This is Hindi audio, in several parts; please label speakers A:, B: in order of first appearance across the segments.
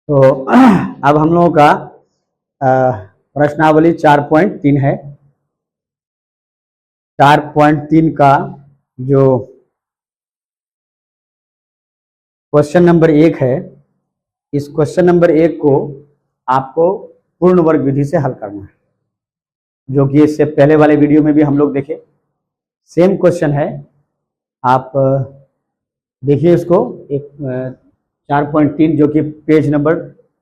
A: तो अब हम लोगों का प्रश्नावली 4.3 है। 4.3 का जो क्वेश्चन नंबर 1 है, इस क्वेश्चन नंबर 1 को आपको पूर्ण वर्ग विधि से हल करना है, जो कि इससे पहले वाले वीडियो में भी हम लोग देखे। सेम क्वेश्चन है, आप देखिए इसको। एक 4.3 जो कि पेज नंबर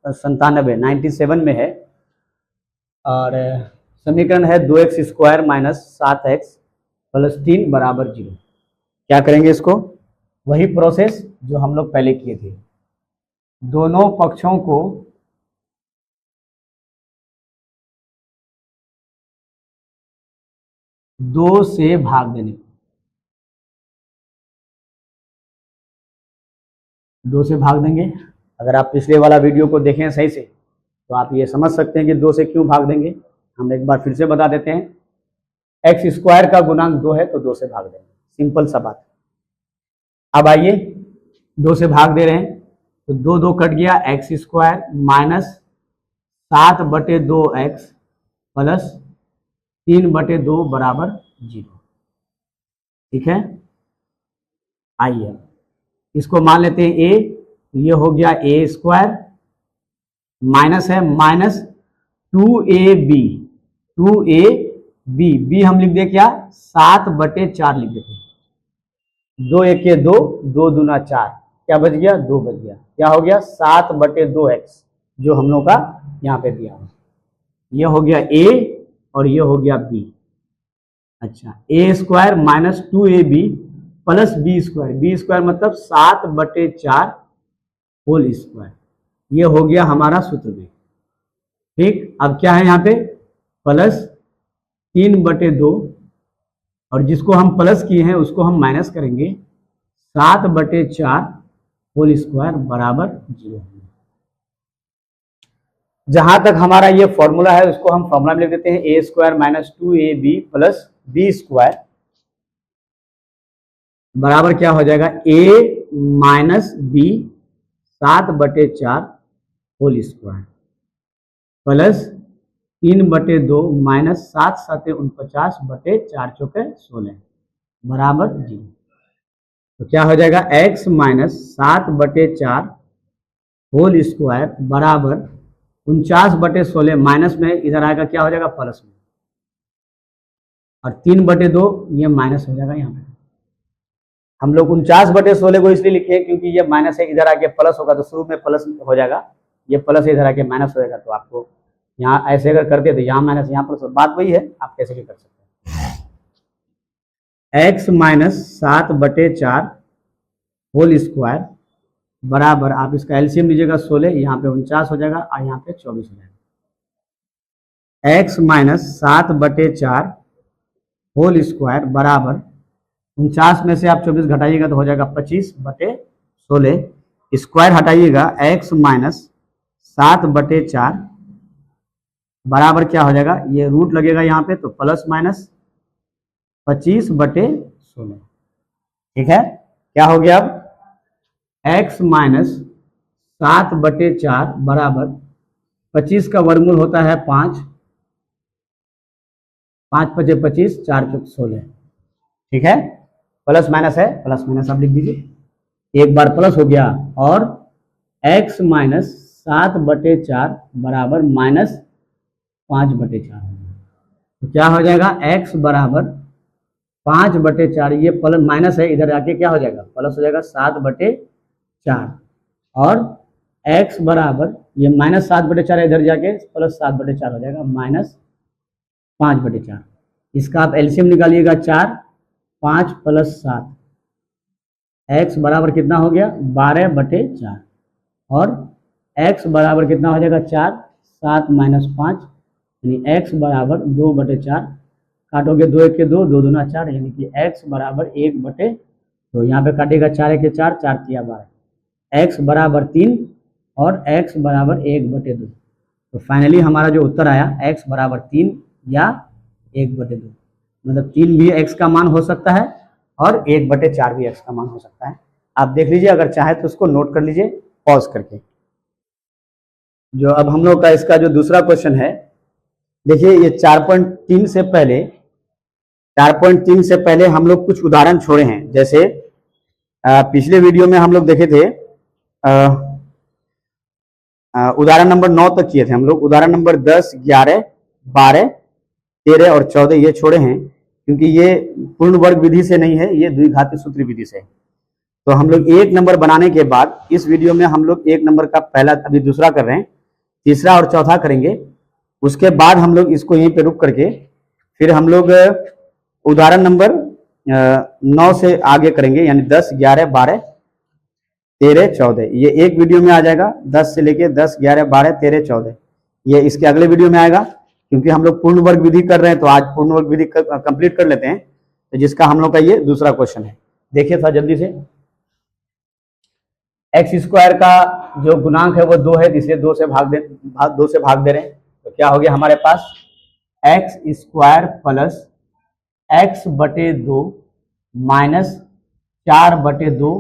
A: 97 में है, और समीकरण है 2x² माइनस 7x प्लस 3 बराबर 0। क्या करेंगे इसको? वही प्रोसेस जो हम लोग पहले किए थे, दोनों पक्षों को दो से भाग देने, दो से भाग देंगे। अगर आप पिछले वाला वीडियो को देखें सही से तो आप ये समझ सकते हैं कि दो से क्यों भाग देंगे। हम एक बार फिर से बता देते हैं, x² का गुणांक 2 है तो 2 से भाग देंगे, सिंपल सा बात। अब आइए 2 से भाग दे रहे हैं तो 2 2 कट गया, x² माइनस 7/2x प्लस 3/2 बराबर 0। ठीक है, आइए इसको मान लेते हैं a, ये हो गया a² माइनस है माइनस 2ab, 2ab, b हम लिख दे क्या, 7/4 लिख देते हैं। 2 1 के 2, 2 दूना 4, क्या बच गया, 2 बच गया। क्या हो गया, 7/2x, जो हम लोग का यहाँ पे दिया हुआ। ये हो गया a और ये हो गया b। अच्छा, a² minus 2ab plus b² मतलब 7/4 होल स्क्वायर। ये हो गया हमारा सूत्र में। ठीक, अब क्या है यहाँ पे, प्लस 3/2, और जिसको हम प्लस किए हैं उसको हम माइनस करेंगे, 7/4 होल स्क्वायर बराबर 0। जहां तक हमारा ये फॉर्मूला है उसको हम फॉर्मूला में लिख देते हैं, a² minus 2ab plus b² बराबर क्या हो जाएगा, a minus b 7/4 whole square plus 3/2 minus 7 7 49/4 चौके 16 बराबर 0। तो क्या हो जाएगा, x माइनस 7/4 होल स्क्वायर बराबर 49/16, माइनस में इधर आएगा क्या हो जाएगा, प्लस में, और 3/2 ये माइनस हो जाएगा। यहाँ पे हम लोग 49/16 को इसलिए लिखे क्योंकि ये माइनस है, इधर आके प्लस होगा तो शुरू में प्लस हो जाएगा, ये प्लस इधर आके माइनस हो जाएगा। तो आपको यहाँ ऐसे अगर करते तो यहाँ माइनस यहाँ प्लस, बात वही है, आप कैसे भी कर सकते हैं। x माइनस 7/4 होल स्क्वायर बराबर, आप इसका एलसीएम लीजिएगा 16, यहाँ पे 49 हो जाएगा और यहाँ पे 24 हो जाएगा। x माइनस 7/4 होल स्क्वायर बराबर 49 में से आप 24 घटाइएगा तो हो जाएगा 25/16, स्क्वायर हटाइएगा, x माइनस 7/4 बराबर क्या हो जाएगा, ये रूट लगेगा यहाँ पे तो प्लस माइनस 25/16। ठीक है, क्या हो गया, अब x माइनस 7/4 बराबर 25 का वर्गमूल होता है 5, 5 5 25, 4 चौक 16। ठीक है, प्लस माइनस है, प्लस माइनस आप लिख दीजिए, एक बार प्लस हो गया, और x माइनस 7/4 बराबर माइनस 5/4 तो क्या हो जाएगा, x बराबर 5/4, ये प्लस माइनस है, इधर आके क्या हो जाएगा, प्लस हो जाएगा 7/4, और x बराबर ये माइनस 7/4 इधर जाके प्लस 7/4 हो जाएगा, माइनस 5/4। इसका आप एलसीएम निकालिएगा, 4 5 प्लस 7, x बराबर कितना हो गया, 12/4, और x बराबर कितना हो जाएगा, 4, 7 माइनस 5, यानी x बराबर 2/4, काटोगे 2 1 के 2, 2 दूना 4, यानी कि x बराबर 1/2, तो यहाँ पे काटेगा 4 1 के 4, 4 3 12, x बराबर 3 और x बराबर 1/2। तो फाइनली हमारा जो उत्तर आया x बराबर 3 या 1/2, मतलब 3 भी x का मान हो सकता है और 1/4 भी x का मान हो सकता है। आप देख लीजिए, अगर चाहे तो उसको नोट कर लीजिए पॉज करके। जो अब हम लोग का इसका जो दूसरा क्वेश्चन है, देखिए ये 4.3 से पहले 4.3 से पहले हम लोग कुछ उदाहरण छोड़े हैं। जैसे पिछले वीडियो में हम लोग देखे थे, उदाहरण नंबर 9 तक किए थे हम लोग। उदाहरण नंबर 10, 11, 12, 13 और 14 ये छोड़े हैं, क्योंकि ये पूर्ण वर्ग विधि से नहीं है, ये द्विघाती सूत्र विधि से है। तो हम लोग एक नंबर बनाने के बाद इस वीडियो में हम लोग एक नंबर का पहला, अभी दूसरा कर रहे हैं, तीसरा और चौथा करेंगे। उसके बाद हम लोग इसको यहीं पे रुक करके फिर हम लोग उदाहरण नंबर 9 से आगे करेंगे, यानी 10, 11, 12, 13, 14। ये एक वीडियो में आ जाएगा, 10 से लेके 10, 11, 12, 13, 14। ये इसके अगले वीडियो में आएगा, क्योंकि हम लोग पूर्ण वर्ग विधि कर रहे हैं, तो आज पूर्ण वर्ग विधि कंप्लीट कर लेते हैं। तो जिसका हम लोग का ये दूसरा क्वेश्चन है, देखिए था जल्दी से। एक्स स्क्वायर का जो गुणांक है वो 2 है, इसे 2 से भाग दे रहे हैं। तो क्या हो गया हमारे पास, एक्स स्क्वायर प्लस एक्स बटे 2 माइनस 4/2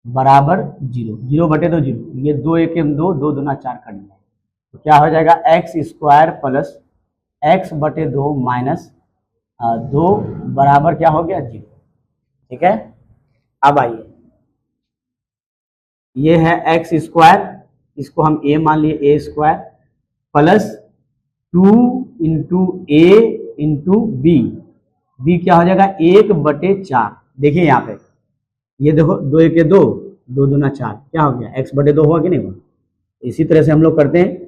A: बराबर 0। 0/2 0, ये 2 1 2, 2 दूना 4 कर लिया। तो क्या हो जाएगा, एक्स स्क्वायर प्लस एक्स बटे 2 माइनस 2 बराबर क्या हो गया, 0। ठीक है, अब आइए, ये है एक्स स्क्वायर, इसको हम ए मान लिए, ए स्क्वायर प्लस 2 इंटू ए इंटू बी। बी क्या हो जाएगा, 1/4। देखिए यहाँ पे, ये देखो 2 1 2, 2 दूना 4, क्या हो गया, x/2 हुआ कि नहीं हुआ। इसी तरह से हम लोग करते हैं।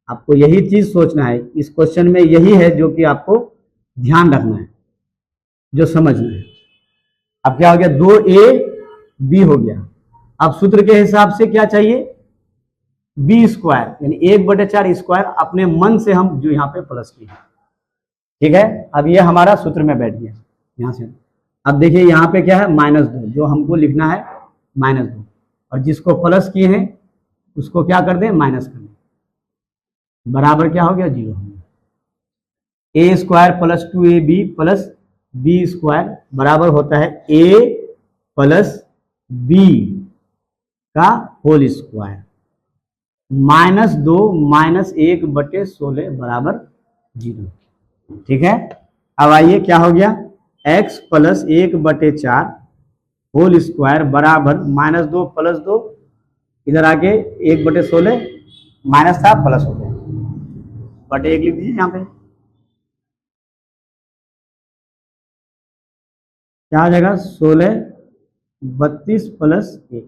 A: आपको यही चीज सोचना है इस क्वेश्चन में, यही है जो कि आपको ध्यान रखना है, जो समझना है। अब क्या हो गया, 2ab हो गया। अब सूत्र के हिसाब से क्या चाहिए, बी स्क्वायर, यानी 1/4 स्क्वायर अपने मन से हम जो यहाँ पे प्लस किए। ठीक है, अब ये हमारा सूत्र में बैठ गया यहाँ से। अब देखिए यहाँ पे क्या है, -2, जो हमको लिखना है -2, और जिसको प्लस किए हैं उसको क्या कर दें, माइनस कर दें, बराबर क्या हो गया, 0 हो गया। A square plus 2ab plus b square बराबर होता है a प्लस b का होल स्क्वायर, -2 माइनस 1/16 बराबर 0। ठीक है, अब आइए क्या हो गया, x प्लस 1/4 होल स्क्वायर बराबर -2 प्लस 2, इधर आके 1/16 माइनस था, प्लस हो गया, बटे 1 लिख दीजिए यहाँ पे। क्या आ जाएगा, 16 32 प्लस 1।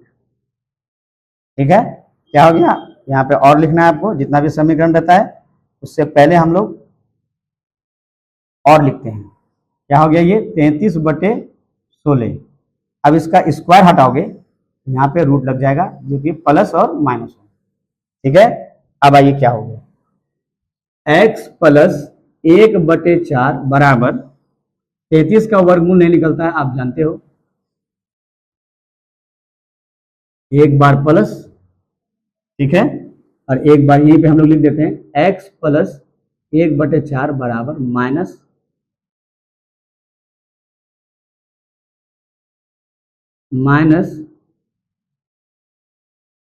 A: ठीक है, क्या हो गया, यहाँ पे और लिखना है आपको, जितना भी समीकरण रहता है उससे पहले हम लोग और लिखते हैं। क्या हो गया, ये 33/16। अब इसका स्क्वायर हटाओगे, यहाँ पे रूट लग जाएगा, जो कि प्लस और माइनस हो। ठीक है, अब आइए क्या हो गया, x प्लस 1/4 बराबर 33 का वर्गमूल नहीं निकलता है, आप जानते हो, एक बार प्लस, ठीक है, और एक बार यहीं पे हम लोग लिख देते हैं x प्लस 1/4 बराबर माइनस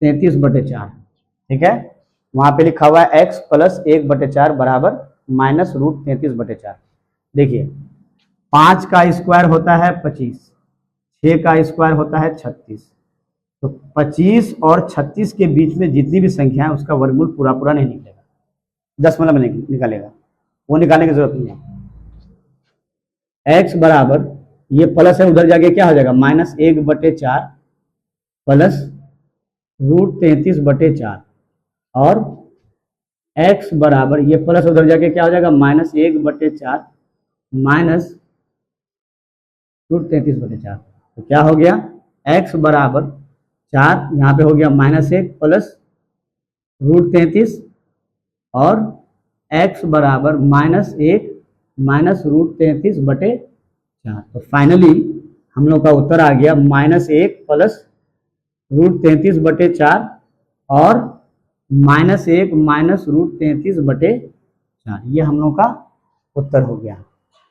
A: 33/4। ठीक है, वहां पे लिखा हुआ है x प्लस 1/4 बराबर माइनस √33/4। देखिए 5 का स्क्वायर होता है 25, 6 का स्क्वायर होता है 36। तो 25 और 36 के बीच में जितनी भी संख्या है उसका वर्गमूल पूरा पूरा नहीं निकलेगा, दशमलव में निकालेगा, वो निकालने की जरूरत नहीं है। x बराबर, ये प्लस है, उधर जाके क्या हो जाएगा, -1/4 प्लस √33/4, और x बराबर, ये प्लस उधर जाके क्या हो जाएगा, -1/4 माइनस √33/4। तो क्या हो गया, x बराबर 4, यहाँ पे हो गया -1 प्लस √33, और x बराबर -1 माइनस √33/4। तो फाइनली हम लोग का उत्तर आ गया -1 प्लस √33/4 और -1 माइनस √33/4। ये हम लोग का उत्तर हो गया।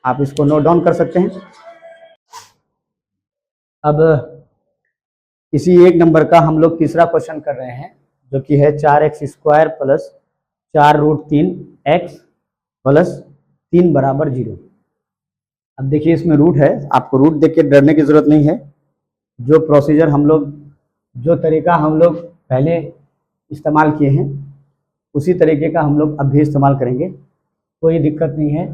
A: आप इसको नोट डाउन कर सकते हैं। अब इसी एक नंबर का हम लोग तीसरा क्वेश्चन कर रहे हैं, जो कि है 4x² प्लस 4√3x प्लस 3 बराबर 0। अब देखिए इसमें रूट है, आपको रूट देख के डरने की जरूरत नहीं है। जो प्रोसीजर हम लोग, जो तरीका हम लोग पहले इस्तेमाल किए हैं उसी तरीके का हम लोग अब भी इस्तेमाल करेंगे, कोई दिक्कत नहीं है।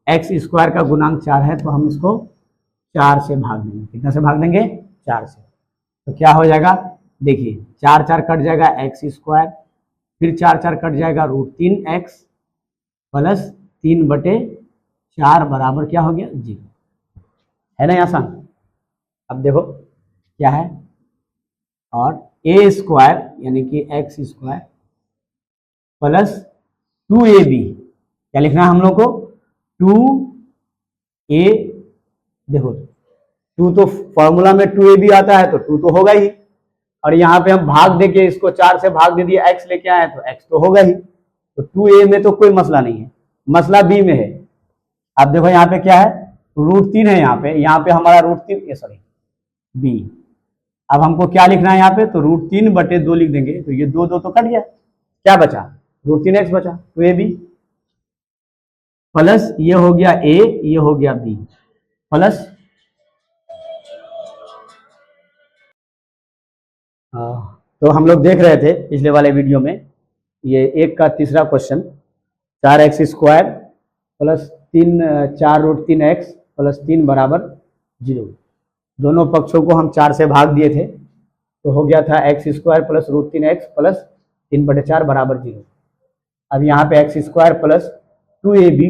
A: x² का गुणांक 4 है तो हम इसको 4 से भाग देंगे। कितना से भाग देंगे? 4 से। तो क्या हो जाएगा? देखिए 4 4 कट जाएगा x², फिर 4 4 कट जाएगा √3x प्लस 3/4 बराबर क्या हो गया? 0। है ना आसान? अब देखो क्या है, और a² यानी कि x² प्लस 2ab, क्या लिखना है हम लोग को? 2a, देखो 2 तो फॉर्मूला में 2ab आता है तो 2 तो होगा ही, और यहाँ पे हम भाग देके इसको 4 से भाग दे दिया, x लेके आए तो x तो होगा ही। तो 2a में तो कोई मसला नहीं है, मसला b में है। अब देखो यहाँ पे क्या है? √3 है यहाँ पे हमारा √3 b। अब हमको क्या लिखना है यहाँ पे? तो √3/2 लिख देंगे, तो ये 2 2 तो कट गया, क्या बचा? √3x बचा, 2ab प्लस ये हो गया a, ये हो गया b प्लस तो हम लोग देख रहे थे पिछले वाले वीडियो में, ये 1 का तीसरा question, 4x² plus 4√3x plus 3 बराबर 0। दोनों पक्षों को हम 4 से भाग दिए थे तो हो गया था x² प्लस √3x प्लस 3/4 बराबर 0। अब यहाँ पे x² प्लस 2ab,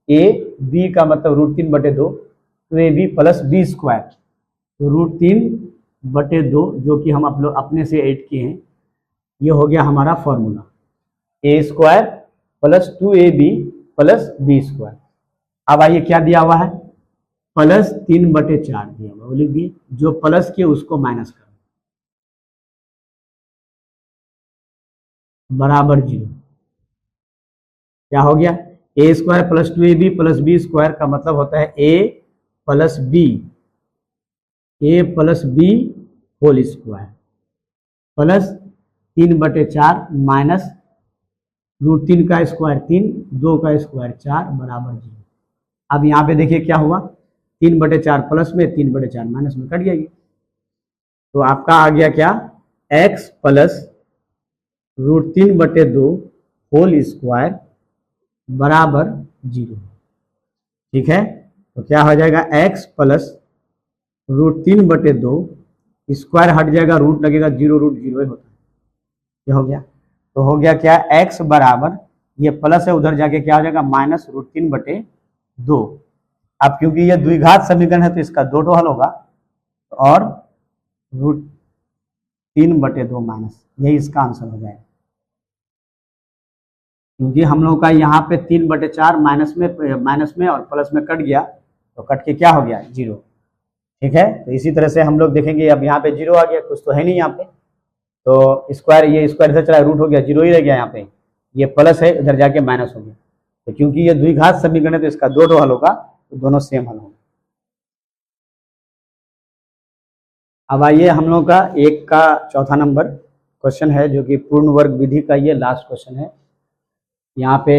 A: 2ab का मतलब √3/2, 2ab प्लस b², तो √3/2 जो कि हम अपने से ऐड किए हैं, ये हो गया हमारा formula, a² plus 2ab plus b²। अब आइए क्या दिया हुआ है? प्लस 3/4 दिया हुआ, वो लिख दिए, जो प्लस किए उसको माइनस कर बराबर 0। क्या हो गया? a² plus 2ab plus b² का मतलब होता है a plus b whole square plus 3/4 minus √3 का स्क्वायर 3, 2 का स्क्वायर 4 बराबर 0। अब यहाँ पे देखिए क्या हुआ, 3/4 प्लस में, 3/4 माइनस में, कट गया ये। तो आपका आ गया क्या? x प्लस √3/2 होल स्क्वायर बराबर 0। ठीक है, तो क्या हो जाएगा? x प्लस √3/2, स्क्वायर हट जाएगा, रूट लगेगा, 0 √0 ही होता है। क्या हो गया? तो हो गया क्या? x बराबर, ये प्लस है उधर जाके क्या हो जाएगा? माइनस √3/2। अब क्योंकि ये द्विघात समीकरण है तो इसका 2 हल होगा, और √3/2 माइनस, यही इसका आंसर हो जाएगा। क्योंकि हम लोग का यहाँ पे 3/4 माइनस में और प्लस में कट गया, तो कट के क्या हो गया? 0। ठीक है, तो इसी तरह से हम लोग देखेंगे। अब यहाँ पे 0 आ गया, कुछ तो है नहीं यहाँ पे, तो स्क्वायर, ये स्क्वायर से चला, रूट हो गया, 0 ही रह गया। यहाँ पे ये प्लस है, उधर जाके माइनस हो गया, तो क्योंकि ये द्विघात समीकरण है तो इसका 2 हल होगा, तो दोनों सेम हल होंगे। अब आइए हम लोग का 1 का चौथा नंबर क्वेश्चन है, जो कि पूर्ण वर्ग विधि का ये लास्ट क्वेश्चन है। यहाँ पे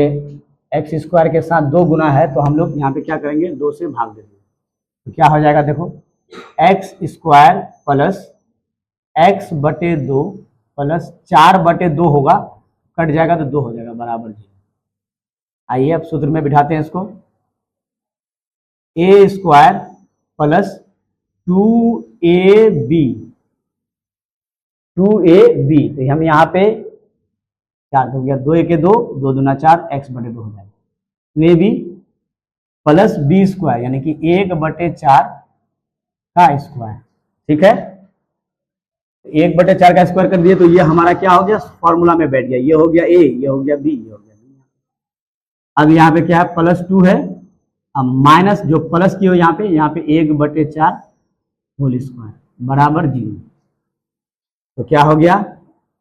A: x² के साथ 2 गुना है, तो हम लोग यहाँ पे क्या करेंगे? 2 से भाग देंगे, तो क्या हो जाएगा? देखो x² प्लस x/2 प्लस 4/2 होगा, कट जाएगा तो 2 हो जाएगा बराबर 0। आइए अब सूत्र में बिठाते हैं इसको, a² प्लस 2ab, तो हम यहाँ पे 4 हो गया, 2 1 2, 2 दूना 4, x/2 हो जाएगा, 2ab प्लस b² यानी कि 1/4 का स्क्वायर। ठीक है, 1/4 का स्क्वायर कर दिए तो ये हमारा क्या हो गया? फॉर्मूला में बैठ गया, ये हो गया a, ये हो गया b, ये हो गया b। अब यहाँ पे क्या है? +2 है, अब माइनस जो प्लस की हो यहाँ पे 1/4 होल स्क्वायर बराबर 0। तो क्या हो गया?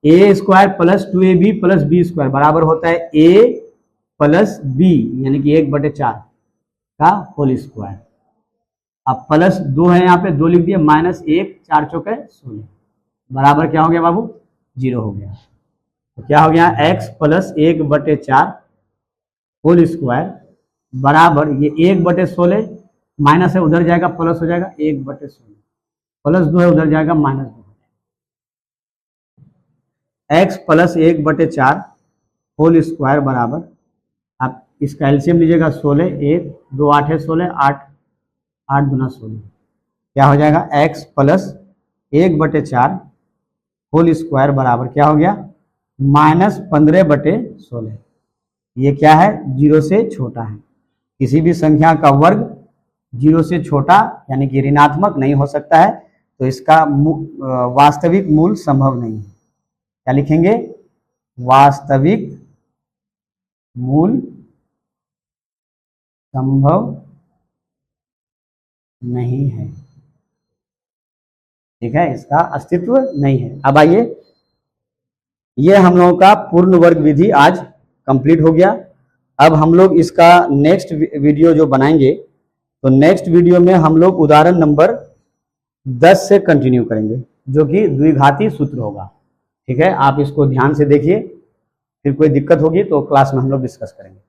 A: a² plus 2ab plus b² बराबर होता है a प्लस b यानी कि 1/4 का होल स्क्वायर। अब +2 है यहाँ पे, 2 लिख दिए, -1, 4 चौके 16 बराबर क्या हो गया बाबू? जीरो हो गया। तो क्या हो गया, x प्लस 1/4 होल स्क्वायर बराबर, ये 1/16 माइनस है उधर जाएगा प्लस हो जाएगा 1/16, प्लस 2 है उधर जाएगा -2, x प्लस 1/4 होल स्क्वायर बराबर, आप इसका एलसीएम लीजिएगा 16, 1 2 8 है 16, 8 8 दूना 16, क्या हो जाएगा x प्लस 1/4 होल स्क्वायर बराबर क्या हो गया -15/16। ये क्या है, जीरो से छोटा है। किसी भी संख्या का वर्ग जीरो से छोटा यानी कि ऋणात्मक नहीं हो सकता है, तो इसका वास्तविक मूल संभव नहीं है। क्या लिखेंगे, वास्तविक मूल संभव नहीं है। ठीक है, इसका अस्तित्व नहीं है। अब आइए, ये हम लोगों का पूर्ण वर्ग विधि आज कंप्लीट हो गया। अब हम लोग इसका नेक्स्ट वीडियो जो बनाएंगे, तो नेक्स्ट वीडियो में हम लोग उदाहरण नंबर 10 से कंटिन्यू करेंगे, जो कि द्विघाती सूत्र होगा। ठीक है, आप इसको ध्यान से देखिए, फिर कोई दिक्कत होगी तो क्लास में हम लोग डिस्कस करेंगे।